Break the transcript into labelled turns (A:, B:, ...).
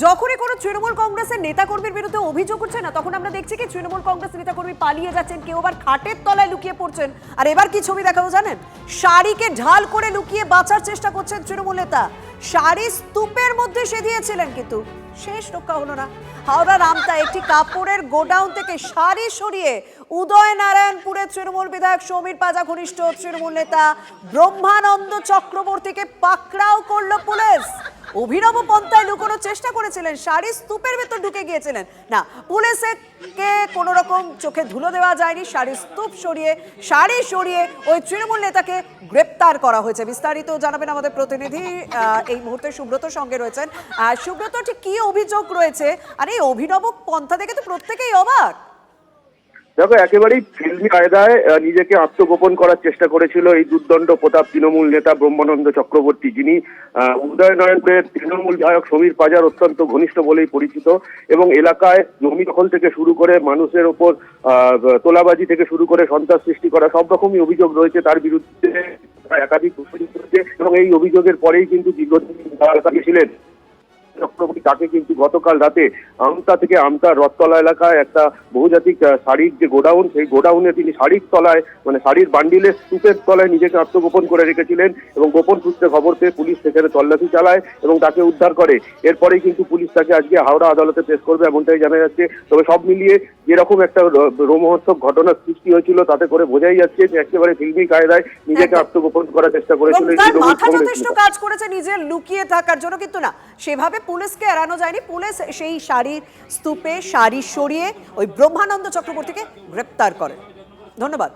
A: যখনই কোনো তৃণমূল কংগ্রেসের নেতাকর্মীর বিরুদ্ধে অভিযোগ উঠছে না, তখন আমরা দেখছি কি তৃণমূল কংগ্রেস নেতাকর্মী পালিয়ে যাচ্ছেন, কেউ আবার খাটের তলায় লুকিয়ে পড়ছেন। আর এবার কি ছবি দেখাবো জানেন? শাড়িকে ঢাল করে লুকিয়ে বাঁচার চেষ্টা করছেন তৃণমূল নেতা। শাড়ি স্তূপের মধ্যে সেধিয়েছিলেন, কিন্তু শেষ রক্ষা হলো না। হাওড়ার আমতা একটি কাপড়ের গোডাউন থেকে শাড়ি সরিয়ে উদয়নারায়ণপুরের তৃণমূল বিধায়ক সমীর পাজা ঘনিষ্ঠ তৃণমূল নেতা ব্রহ্মানন্দ চক্রবর্তীকে পাকড়াও করলো পুলিশ। অভিনব পন্থায় লুকোনোর চেষ্টা করেছিলেন, শাড়ি স্তূপের ভেতর ঢুকে গিয়েছিলেন। না, পুলিশকে কোনো রকম চোখে ধুলো দেওয়া যায়নি। শাড়ি স্তূপ সরিয়ে ওই তৃণমূল নেতাকে গ্রেপ্তার করা হয়েছে। বিস্তারিত জানাবেন আমাদের প্রতিনিধি এই মুহূর্তে সুব্রত সঙ্গে রয়েছেন। সুব্রত, ঠিক কি অভিযোগ রয়েছে? আর এই অভিনব পন্থা দেখে তো প্রত্যেকেই অবাক।
B: দেখো, একেবারেই ফিল্মি কায়দায় নিজেকে আত্মগোপন করার চেষ্টা করেছিল এই দুর্দণ্ড প্রতাপ তৃণমূল নেতা ব্রহ্মানন্দ চক্রবর্তী, যিনি উদয়নারায়ণপুরের তৃণমূল বিধায়ক সমীর পাজার অত্যন্ত ঘনিষ্ঠ বলেই পরিচিত, এবং এলাকায় জমি দখল থেকে শুরু করে মানুষের ওপর তোলাবাজি থেকে শুরু করে সন্ত্রাস সৃষ্টি করা সব রকমই অভিযোগ রয়েছে তার বিরুদ্ধে। একাধিক অভিযোগ রয়েছে এবং এই অভিযোগের পরেই কিন্তু দীর্ঘদিন ছিলেন চক্রবর্তী। তাকে কিন্তু গতকাল রাতে আমতা থেকে আমতার রথতলা এলাকায় একটা বহুজাতিক শাড়ির যে গোডাউন, সেই গোডাউনে তিনি শাড়ির তলায় মানে শাড়ির বান্ডিলের স্তূপের তলায় নিজেকে আত্মগোপন করে রেখেছিলেন, এবং গোপন সূত্রে খবর পেয়ে পুলিশ সেখানে তল্লাশি চালায় এবং তাকে উদ্ধার করে। এরপরেই কিন্তু পুলিশ তাকে আজকে হাওড়া আদালতে পেশ করবে এমনটাই জানা যাচ্ছে। তবে সব মিলিয়ে যেরকম একটা রোমহর্ষক ঘটনার সৃষ্টি হয়েছিল, তাতে করে বোঝাই যাচ্ছে যে একেবারে ফিল্মি কায়দায় নিজেকে আত্মগোপন করার চেষ্টা করেছিল।
A: যথেষ্ট কাজ করেছে নিজের লুকিয়ে থাকার জন্য, কিন্তু না, সেভাবে পুলিশকে এড়ানো যায়নি। পুলিশ সেই শাড়ির স্তূপে শাড়ি সরিয়ে ওই ব্রহ্মানন্দ চক্রবর্তীকে গ্রেপ্তার করে। ধন্যবাদ।